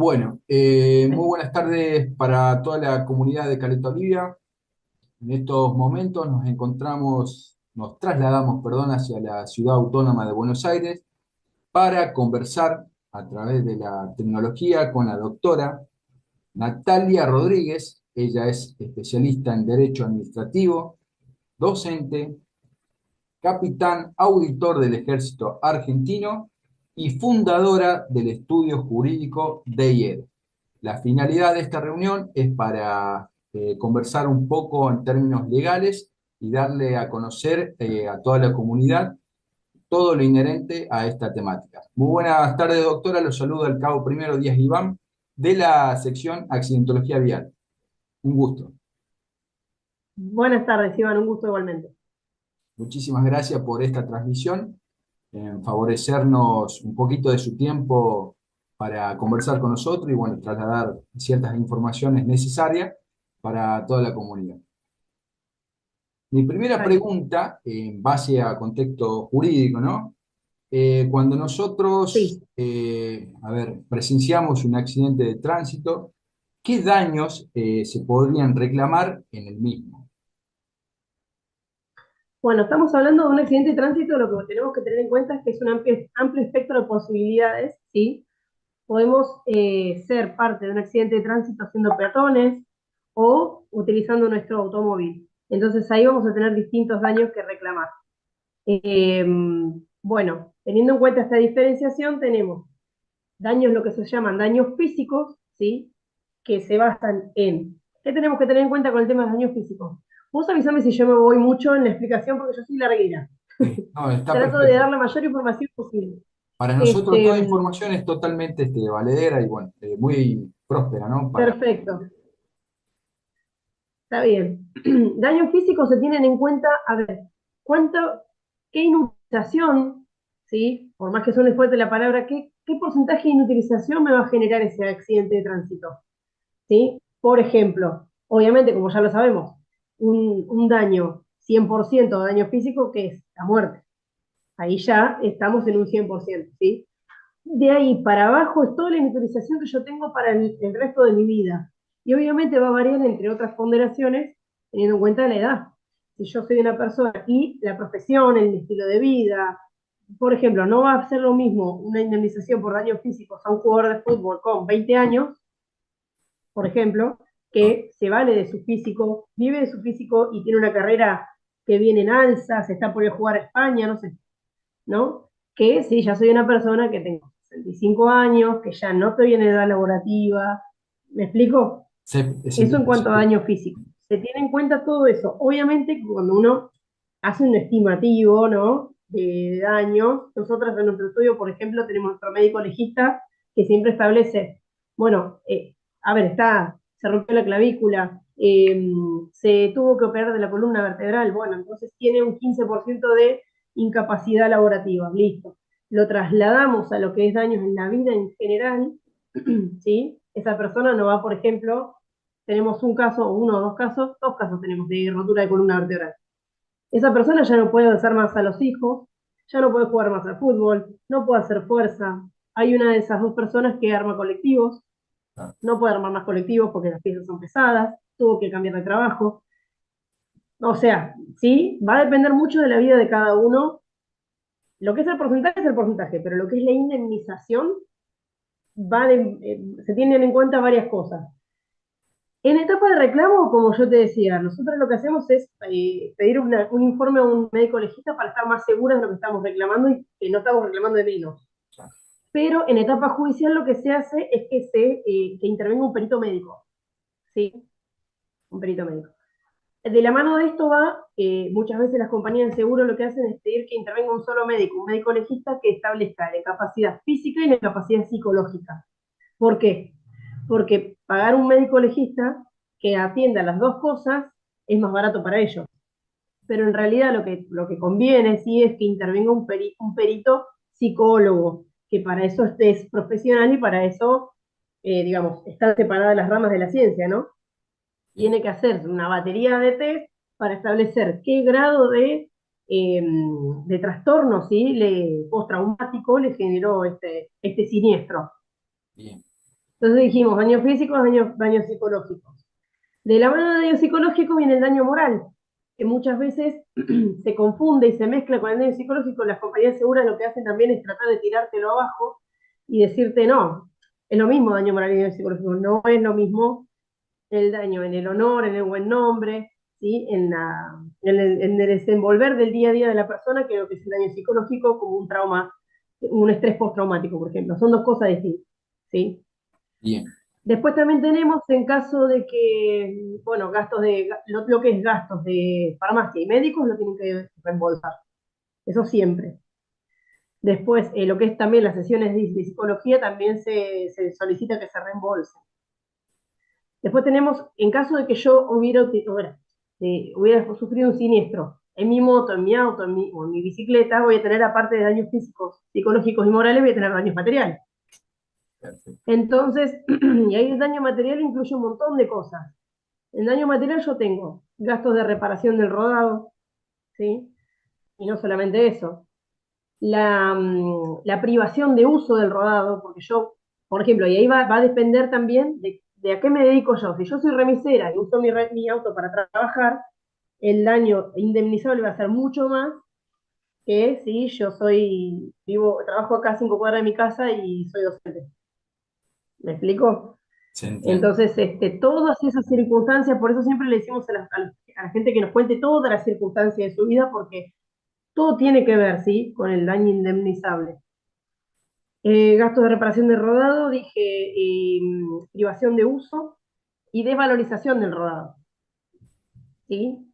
Bueno, muy buenas tardes para toda la comunidad de Caleta Olivia. En estos momentos nos trasladamos, perdón, hacia la ciudad autónoma de Buenos Aires para conversar a través de la tecnología con la doctora Natalia Rodríguez. Ella es especialista en Derecho Administrativo, docente, capitán auditor del Ejército Argentino y fundadora del estudio jurídico DIER. La finalidad de esta reunión es para conversar un poco en términos legales y darle a conocer a toda la comunidad todo lo inherente a esta temática. Muy buenas tardes, doctora. Los saludo al cabo primero Díaz Iván de la sección Accidentología Vial. Un gusto. Buenas tardes, Iván, un gusto igualmente. Muchísimas gracias por esta transmisión, en favorecernos un poquito de su tiempo para conversar con nosotros y bueno, trasladar ciertas informaciones necesarias para toda la comunidad. Mi primera Dale. pregunta, en base a contexto jurídico, ¿no? Cuando nosotros, Sí. presenciamos un accidente de tránsito, ¿qué daños se podrían reclamar en el mismo? Bueno, estamos hablando de un accidente de tránsito, lo que tenemos que tener en cuenta es que es un amplio espectro de posibilidades, ¿sí? Podemos ser parte de un accidente de tránsito siendo peatones o utilizando nuestro automóvil. Entonces ahí vamos a tener distintos daños que reclamar. Eh, bueno, teniendo en cuenta esta diferenciación, tenemos daños, lo que se llaman daños físicos, ¿sí? Que se basan en, ¿qué tenemos que tener en cuenta con el tema de daños físicos? Vos avísame si yo me voy mucho en la explicación porque yo soy larguera. No, está Trato de dar perfecto. la mayor información posible. Para nosotros Este, toda información es totalmente valedera y bueno, muy próspera, ¿no? perfecto, está bien. Daños físicos se tienen en cuenta, a ver, cuánto, qué inutilización, ¿sí? Por más que suene fuerte la palabra, qué porcentaje de inutilización me va a generar ese accidente de tránsito, ¿sí? Por ejemplo, obviamente, como ya lo sabemos, un daño 100% de daño físico, que es la muerte. Ahí ya estamos en un 100%, ¿sí? De ahí para abajo es toda la inutilización que yo tengo para el resto de mi vida. Y obviamente va a variar entre otras ponderaciones, teniendo en cuenta la edad. Si yo soy una persona y la profesión, el estilo de vida, por ejemplo, no va a ser lo mismo una indemnización por daños físicos a un jugador de fútbol con 20 años, por ejemplo, que se vale de su físico, vive de su físico y tiene una carrera que viene en alza, se está por ir a jugar a España, no sé, ¿no? Que sí, ya soy una persona que tengo 65 años, que ya no estoy en edad laborativa. ¿Me explico? Es Eso en cuanto a imperceptible. daño físico. Se tiene en cuenta todo eso. Obviamente, cuando uno hace un estimativo, ¿no? De daño, nosotros en nuestro estudio, por ejemplo, tenemos nuestro médico legista que siempre establece, bueno, a ver, se rompió la clavícula, se tuvo que operar de la columna vertebral, bueno, entonces tiene un 15% de incapacidad laborativa, listo. Lo trasladamos a lo que es daños en la vida en general, ¿sí? Esa persona no va, por ejemplo, tenemos un caso, uno o dos casos tenemos de rotura de columna vertebral. Esa persona ya no puede alzar más a los hijos, ya no puede jugar más al fútbol, no puede hacer fuerza. Hay una de esas dos personas que arma colectivos, Ah, no puede armar más colectivos porque las piezas son pesadas, tuvo que cambiar de trabajo. O sea, sí, va a depender mucho de la vida de cada uno. Lo que es el porcentaje, pero lo que es la indemnización, se tienen en cuenta varias cosas. En etapa de reclamo, como yo te decía, nosotros lo que hacemos es pedir un informe a un médico legista para estar más seguros de lo que estamos reclamando y que no estamos reclamando de menos. ah, Pero en etapa judicial lo que se hace es que intervenga un perito médico, ¿sí? Un perito médico. De la mano de esto va, muchas veces las compañías de seguro lo que hacen es pedir que intervenga un solo médico, un médico legista que establezca la incapacidad física y la incapacidad psicológica. ¿Por qué? Porque pagar un médico legista que atienda las dos cosas es más barato para ellos. Pero en realidad lo que conviene sí es que intervenga un perito psicólogo, que para eso es profesional y para eso, digamos, están separadas las ramas de la ciencia, ¿no? bien. Tiene que hacer una batería de test para establecer qué grado de trastorno, ¿sí? Postraumático le generó este siniestro. Bien. Entonces dijimos, daños físicos, daños psicológicos. De la mano del daño psicológico viene el daño moral, que muchas veces se confunde y se mezcla con el daño psicológico. Las compañías seguras lo que hacen también es tratar de tirártelo abajo y decirte, no, es lo mismo daño moral y daño psicológico, no es lo mismo el daño en el honor, en el buen nombre, ¿sí? En el desenvolver del día a día de la persona, que lo que es el daño psicológico como un trauma, un estrés postraumático, por ejemplo. Son dos cosas distintas, ¿sí? Bien, Después también tenemos en caso de que, bueno, lo que es gastos de farmacia y médicos lo tienen que reembolsar. Eso siempre. Después, lo que es también las sesiones de psicología también se solicita que se reembolsen. Después tenemos, en caso de que yo hubiera sufrido un siniestro en mi moto, en mi auto, o en mi bicicleta, voy a tener, aparte de daños físicos, psicológicos y morales, voy a tener daños materiales. perfecto. Entonces, y ahí el daño material incluye un montón de cosas. En daño material yo tengo gastos de reparación del rodado, ¿sí? Y no solamente eso. La privación de uso del rodado, porque yo, por ejemplo, y ahí va a depender también de a qué me dedico yo. Si yo soy remisera y uso mi auto para trabajar, el daño indemnizable va a ser mucho más que si yo trabajo acá a 5 cuadras de mi casa y soy docente. ¿Me explico? Se entiende. Entonces, todas esas circunstancias, por eso siempre le decimos a la gente que nos cuente todas las circunstancias de su vida, porque todo tiene que ver, ¿sí? Con el daño indemnizable. Gastos de reparación de rodado, dije, privación de uso y desvalorización del rodado, ¿sí?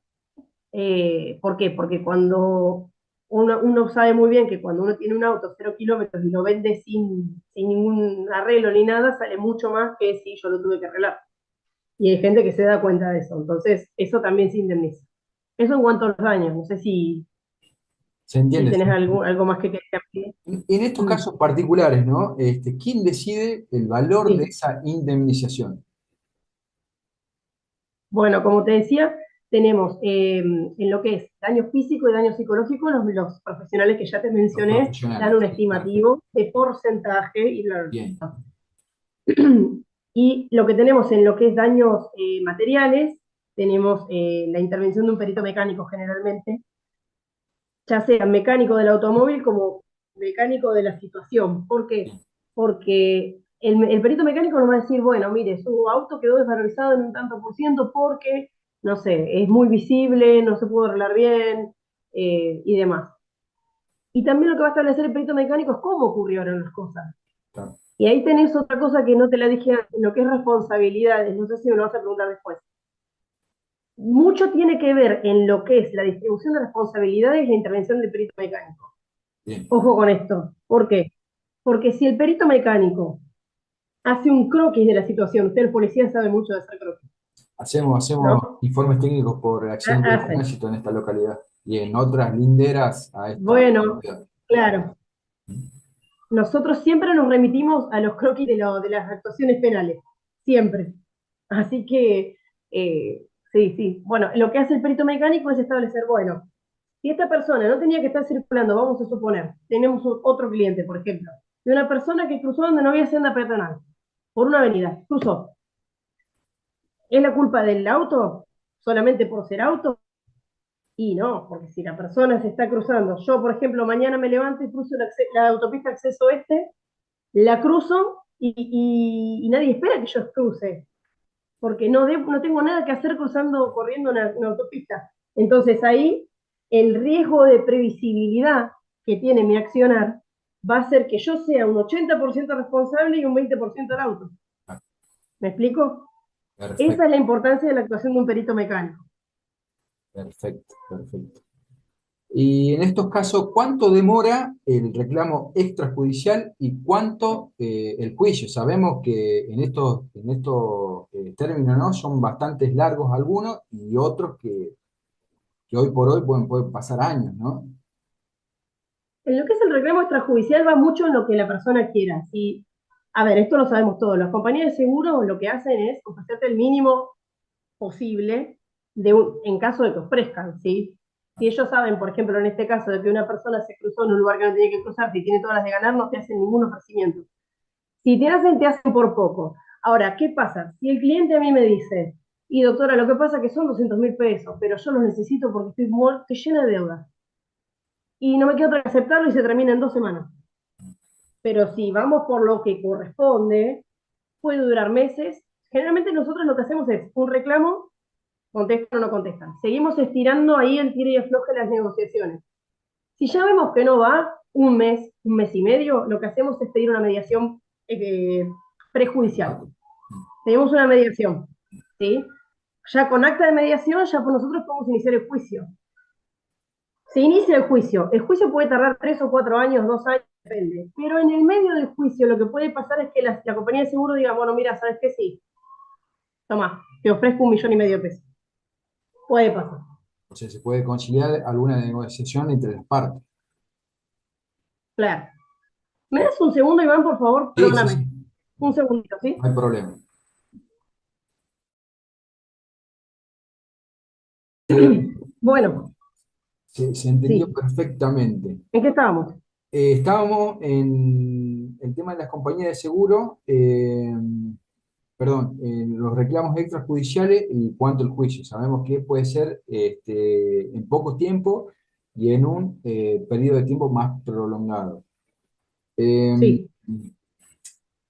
¿Por qué? Porque cuando uno sabe muy bien que cuando uno tiene un auto 0 kilómetros y lo vende sin ningún arreglo ni nada, sale mucho más que si yo lo tuve que arreglar. Y hay gente que se da cuenta de eso. Entonces, eso también se indemniza. Eso en cuanto a los daños. No sé Se si entiende. tenés algo más que querer. En estos Mm, casos particulares, ¿no? ¿Quién decide el valor de sí. esa indemnización? Bueno, como te decía, tenemos en lo que es daño físico y daño psicológico, los profesionales que ya te Los mencioné dan profesionales. un Perfecto. estimativo de porcentaje y bla, bla, Bien. bla. Y lo que tenemos en lo que es daños materiales, tenemos la intervención de un perito mecánico generalmente, ya sea mecánico del automóvil como mecánico de la situación. ¿Por qué? Bien. Porque el perito mecánico nos va a decir, bueno, mire, su auto quedó desvalorizado en un tanto por ciento porque, no sé, es muy visible, no se pudo arreglar bien y demás. Y también lo que va a establecer el perito mecánico es cómo ocurrieron las cosas. Claro. Y ahí tenés otra cosa que no te la dije antes, lo que es responsabilidades, no sé si me lo vas a preguntar después. Mucho tiene que ver en lo que es la distribución de responsabilidades y la intervención del perito mecánico. Bien. Ojo con esto. ¿Por qué? Porque si el perito mecánico hace un croquis de la situación, usted el policía sabe mucho de hacer croquis, Hacemos ¿no? informes técnicos por accidentes de Hace. tránsito en esta localidad y en otras linderas a esta Bueno, localidad. claro. Nosotros siempre nos remitimos a los croquis de las actuaciones penales. Siempre. Así que, sí, sí. Bueno, lo que hace el perito mecánico es establecer, bueno, si esta persona no tenía que estar circulando, vamos a suponer, tenemos otro cliente, por ejemplo, de una persona que cruzó donde no había senda peatonal, por una avenida, cruzó. ¿Es la culpa del auto solamente por ser auto? Y no, porque si la persona se está cruzando, yo por ejemplo mañana me levanto y cruzo la autopista acceso este, la cruzo y nadie espera que yo cruce, porque no tengo nada que hacer corriendo una autopista. Entonces ahí el riesgo de previsibilidad que tiene mi accionar va a ser que yo sea un 80% responsable y un 20% el auto. Ah, ¿Me explico? Esa perfecto, es la importancia de la actuación de un perito mecánico. perfecto, perfecto. Y en estos casos, ¿cuánto demora el reclamo extrajudicial y cuánto el juicio? Sabemos que en estos términos, ¿no? Son bastante largos algunos y otros que hoy por hoy pueden pasar años, ¿no? En lo que es el reclamo extrajudicial va mucho en lo que la persona quiera. Si, a ver, esto lo sabemos todos. Las compañías de seguros lo que hacen es ofrecerte el mínimo posible en caso de que ofrezcan, ¿sí? Si ellos saben, por ejemplo, en este caso, de que una persona se cruzó en un lugar que no tenía que cruzar, si tiene todas las de ganar, no te hacen ningún ofrecimiento. Si te hacen por poco. Ahora, ¿qué pasa? Si el cliente a mí me dice, y doctora, lo que pasa es que son 200.000 pesos, pero yo los necesito porque estoy llena de deuda. Y no me queda otra que aceptarlo y se termina en 2 semanas. Pero si vamos por lo que corresponde, puede durar meses. Generalmente nosotros lo que hacemos es un reclamo, contestan o no contestan. Seguimos estirando ahí el tiro y afloje de las negociaciones. Si ya vemos que no va, un mes y medio, lo que hacemos es pedir una mediación prejudicial. Tenemos una mediación, ¿sí? Ya con acta de mediación, ya pues nosotros podemos iniciar el juicio. Se inicia el juicio puede tardar 3 o 4 años, 2 años, depende. Pero en el medio del juicio lo que puede pasar es que la compañía de seguro diga, bueno, mira, ¿sabes qué? Sí, toma, te ofrezco 1,5 millones de pesos. Puede pasar. O sea, se puede conciliar alguna negociación entre las partes. Claro. ¿Me das un segundo, Iván, por favor? Sí, sí, sí, Perdóname. Un segundito, ¿sí? no hay problema. Bueno, Se entendió sí. perfectamente. ¿En qué estábamos? Estábamos en el tema de las compañías de seguro, perdón, en los reclamos extrajudiciales y cuánto el juicio. Sabemos que puede ser en poco tiempo y en un periodo de tiempo más prolongado. Eh, Sí.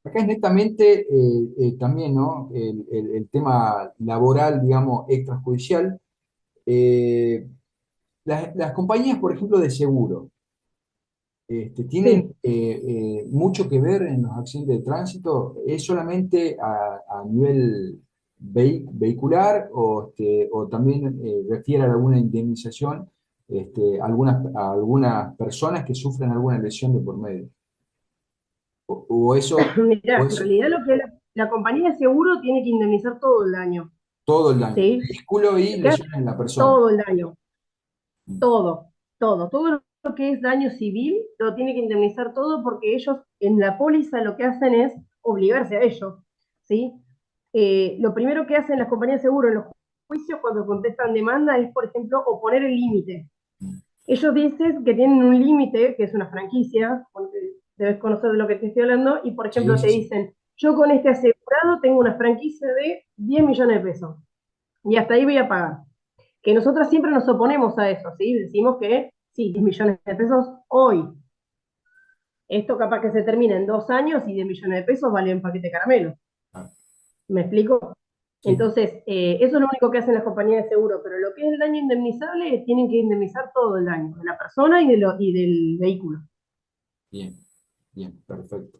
Acá es netamente también, ¿no? El tema laboral, digamos, extrajudicial. Eh, las compañías, por ejemplo, de seguro, tienen Sí. mucho que ver en los accidentes de tránsito. ¿Es solamente a nivel vehicular o también refiere a alguna indemnización a algunas personas que sufren alguna lesión de por medio? O eso, o Mirá, en eso realidad lo que la compañía de seguro tiene que indemnizar todo el daño, todo el daño, ¿sí? vehículo y Lo que hace lesiones en la persona. todo el daño, Mm. todo, todo, todo lo que es daño civil lo tiene que indemnizar todo porque ellos en la póliza lo que hacen es obligarse a ello, ¿sí? Lo primero que hacen las compañías de seguro en los juicios cuando contestan demanda es, por ejemplo, oponer el límite. Ellos dicen que tienen un límite, que es una franquicia, porque debes conocer de lo que te estoy hablando, y por Sí, ejemplo te sí, sí. dicen, yo con este asegurado tengo una franquicia de 10 millones de pesos, y hasta ahí voy a pagar. Que nosotros siempre nos oponemos a eso, ¿sí? Decimos que sí, 10 millones de pesos hoy. Esto capaz que se termina en 2 años y 10 millones de pesos vale un paquete de caramelo. Ah, ¿Me explico? sí, Entonces, eso es lo único que hacen las compañías de seguro, pero lo que es el daño indemnizable, tienen que indemnizar todo el daño, de la persona y del vehículo. bien, bien, perfecto.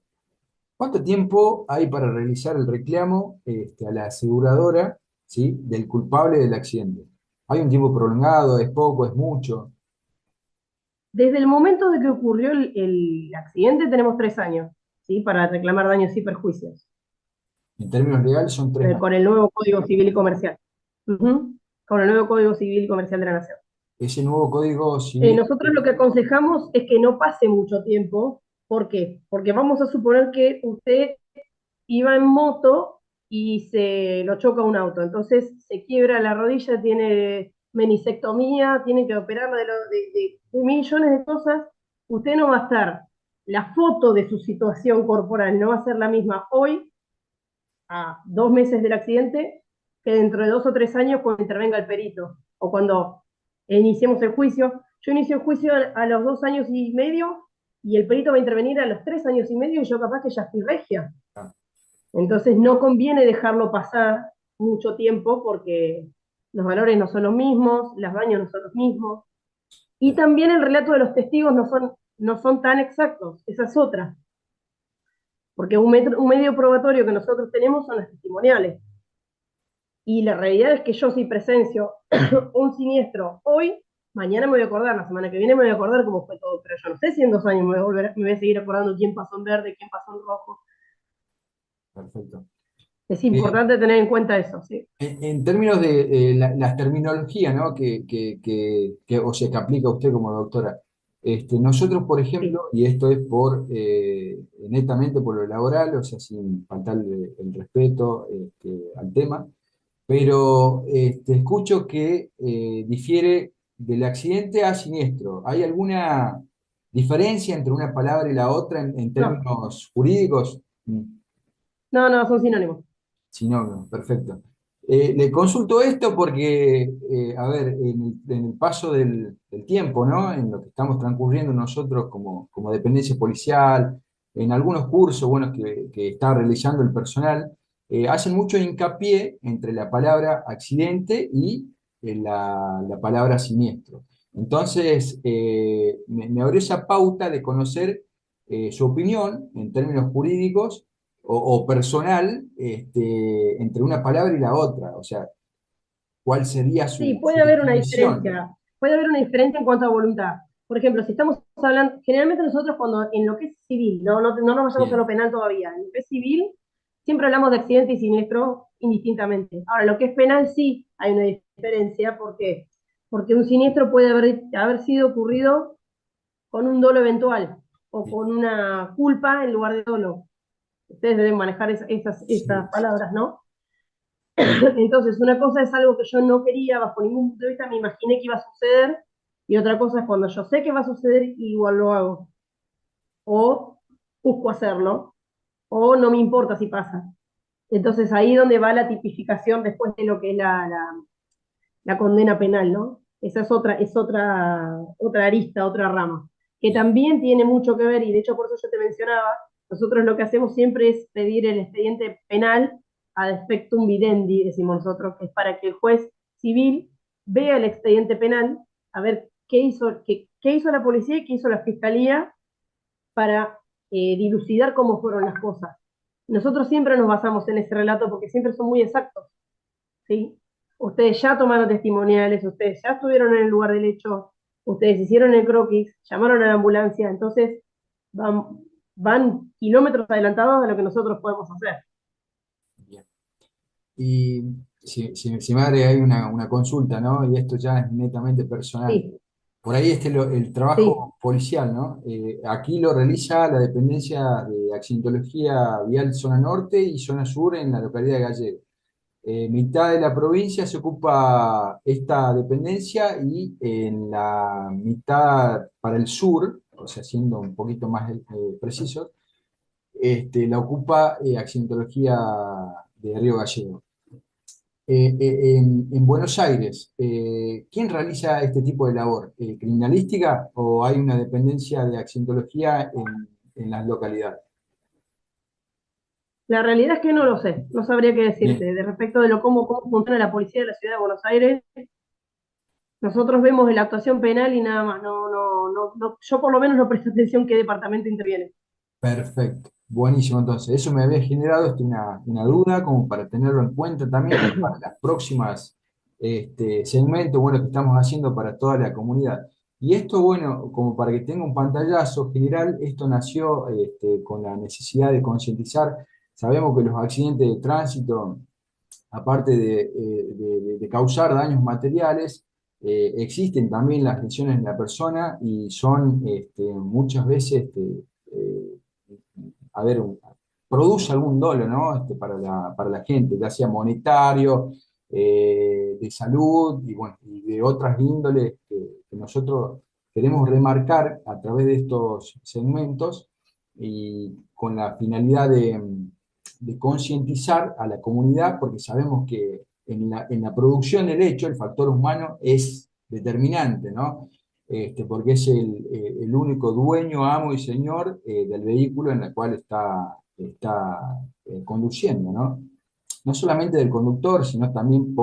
¿Cuánto tiempo hay para realizar el reclamo a la aseguradora, ¿sí? Del culpable del accidente? ¿Hay un tiempo prolongado? ¿Es poco? ¿Es mucho? Desde el momento de que ocurrió el accidente tenemos 3 años, ¿sí? Para reclamar daños y perjuicios, En términos legales son 3 años. con el nuevo Código Civil y Comercial. Ujú. Con el nuevo Código Civil y Comercial de la Nación. Ese nuevo código civil, Nosotros lo que aconsejamos es que no pase mucho tiempo. ¿Por qué? Porque vamos a suponer que usted iba en moto y se lo choca un auto. Entonces se quiebra la rodilla, tiene menisectomía, tiene que operarla de millones de cosas. Usted no va a estar, la foto de su situación corporal no va a ser la misma hoy, a 2 meses del accidente, que dentro de 2 o 3 años cuando intervenga el perito o cuando iniciemos el juicio. Yo inicio el juicio a los 2 años y medio y el perito va a intervenir a los 3 años y medio y yo capaz que ya estoy regia. ah, Entonces no conviene dejarlo pasar mucho tiempo porque los valores no son los mismos, los daños no son los mismos. Y también el relato de los testigos no son tan exactos, esa es otra. Porque un medio probatorio que nosotros tenemos son las testimoniales. Y la realidad es que yo si presencio un siniestro hoy, mañana me voy a acordar, la semana que viene me voy a acordar cómo fue todo, pero yo no sé si en 2 años me voy a seguir acordando quién pasó en verde, quién pasó en rojo. perfecto. Es Eh, importante tener en cuenta eso, ¿sí? en términos de las terminologías, ¿no? O sea, que aplica usted como doctora. Nosotros, por ejemplo, Sí. y esto es netamente por lo laboral, o sea, sin faltarle el respeto al tema, pero escucho que difiere del accidente a siniestro. ¿Hay alguna diferencia entre una palabra y la otra en No, términos jurídicos? Mm. No, no, son sinónimos. Sinónimo, perfecto. Le consulto esto porque, a ver, en el paso del tiempo, ¿no? En lo que estamos transcurriendo nosotros como dependencia policial, en algunos cursos, bueno, que está realizando el personal, hacen mucho hincapié entre la palabra accidente y la palabra siniestro. Entonces, me abrió esa pauta de conocer su opinión en términos jurídicos o personal entre una palabra y la otra. O sea, ¿cuál sería Sí, su puede haber una definición? diferencia. Puede haber una diferencia en cuanto a voluntad. Por ejemplo, si estamos hablando, generalmente nosotros cuando en lo que es civil, no nos vayamos a lo Bien, penal todavía, en lo que es civil, siempre hablamos de accidente y siniestro indistintamente. Ahora, lo que es penal sí hay una diferencia, ¿por qué? Porque un siniestro puede haber sido ocurrido con un dolo eventual o bien, con una culpa en lugar de dolo. Ustedes deben manejar esas sí, palabras, ¿no? Entonces, una cosa es algo que yo no quería, bajo ningún punto de vista me imaginé que iba a suceder, y otra cosa es cuando yo sé que va a suceder y igual lo hago, o busco hacerlo, o no me importa si pasa. Entonces, ahí es donde va la tipificación después de lo que es la condena penal, ¿no? Esa otra arista, otra rama, que bien, también tiene mucho que ver, y de hecho por eso yo te mencionaba, nosotros lo que hacemos siempre es pedir el expediente penal ad expectum videndi, decimos nosotros, que es para que el juez civil vea el expediente penal, a ver qué hizo la policía y qué hizo la fiscalía para dilucidar cómo fueron las cosas. Nosotros siempre nos basamos en ese relato porque siempre son muy exactos. ¿Sí? Ustedes ya tomaron testimoniales, ustedes ya estuvieron en el lugar del hecho, ustedes hicieron el croquis, llamaron a la ambulancia, entonces van, van kilómetros adelantados de lo que nosotros podemos hacer. bien. Y si me agrega ahí una consulta, ¿no? Y esto ya es netamente personal. Sí, Por ahí el sí. trabajo policial, ¿no? Aquí lo realiza la Dependencia de Accidentología Vial Zona Norte y Zona Sur en la localidad de Gallego. Mitad de la provincia se ocupa esta dependencia y en la mitad para el sur, o sea, siendo un poquito más precisos, la ocupa Accidentología de Río Gallego. En Buenos Aires, ¿quién realiza este tipo de labor? ¿Criminalística o hay una dependencia de accidentología en las localidades? La realidad es que no lo sé, no sabría qué decirte. Bien, De respecto de cómo funciona la policía de la ciudad de Buenos Aires, nosotros vemos la actuación penal y nada más. Yo por lo menos no presto atención qué departamento interviene. perfecto. Buenísimo, entonces. Eso me había generado una duda como para tenerlo en cuenta también para las próximas segmentos, bueno, que estamos haciendo para toda la comunidad. Y esto, bueno, como para que tenga un pantallazo general, esto nació con la necesidad de concientizar. Sabemos que los accidentes de tránsito, aparte de causar daños materiales, existen también las lesiones en la persona y son muchas veces, eh, a ver, produce algún dolo, ¿no? Para la gente, ya sea monetario, de salud y, bueno, y de otras índoles que nosotros queremos remarcar a través de estos segmentos y con la finalidad de concientizar a la comunidad, porque sabemos que en la producción del hecho el factor humano es determinante, ¿no? Porque es el único dueño, amo y señor del vehículo en el cual está conduciendo, ¿no? No solamente del conductor, sino también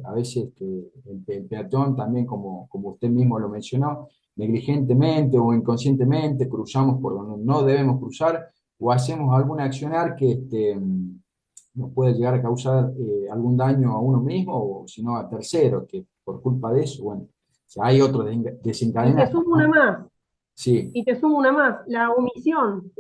a veces el peatón también, como usted mismo lo mencionó, negligentemente o inconscientemente cruzamos por donde no debemos cruzar o hacemos algún accionar que nos puede llegar a causar algún daño a uno mismo o si no a terceros, que por culpa de eso, bueno, o sea, hay otros Y te desencadenantes, sumo una ¿no? más, Sí, y te sumo una más, la omisión,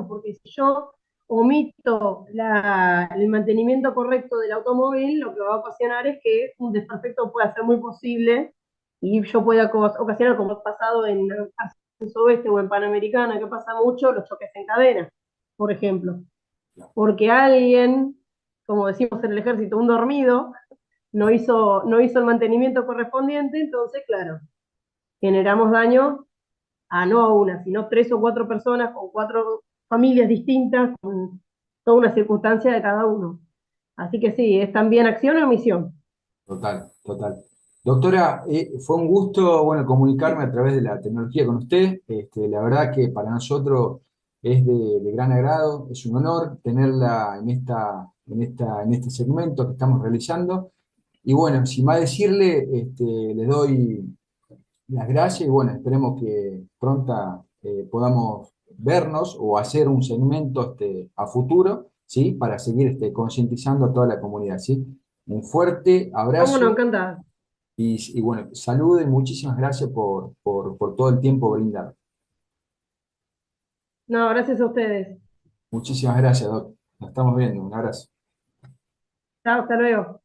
porque si yo omito el mantenimiento correcto del automóvil, lo que va a ocasionar es que un desperfecto pueda ser muy posible y yo pueda ocasionar, como ha pasado en Ascenso Oeste o en Panamericana, que pasa mucho, los choques en cadena, por ejemplo. Porque alguien, como decimos en el ejército, un dormido, no hizo el mantenimiento correspondiente, entonces, claro, generamos daño a no a una, sino tres o cuatro personas con cuatro familias distintas, con toda una circunstancia de cada uno. Así que sí, es también acción o omisión. Total, total. Doctora, fue un gusto, bueno, comunicarme a través de la tecnología con usted. La verdad que para nosotros es de gran agrado, es un honor tenerla en este segmento que estamos realizando. Y bueno, sin más decirle, le doy las gracias y bueno, esperemos que pronto podamos vernos o hacer un segmento a futuro, ¿sí? Para seguir concientizando a toda la comunidad, ¿sí? Un fuerte ¿Cómo no? abrazo Encantada. y bueno, salud y muchísimas gracias por todo el tiempo brindado. No, gracias a ustedes. Muchísimas gracias, Doc. Nos estamos viendo. Un abrazo. Chao, hasta luego.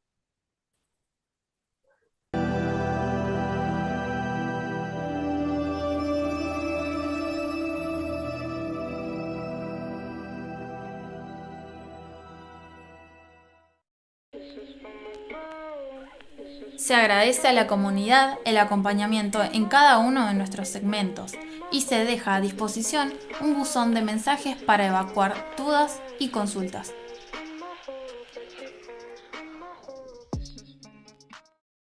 Se agradece a la comunidad el acompañamiento en cada uno de nuestros segmentos y se deja a disposición un buzón de mensajes para evacuar dudas y consultas.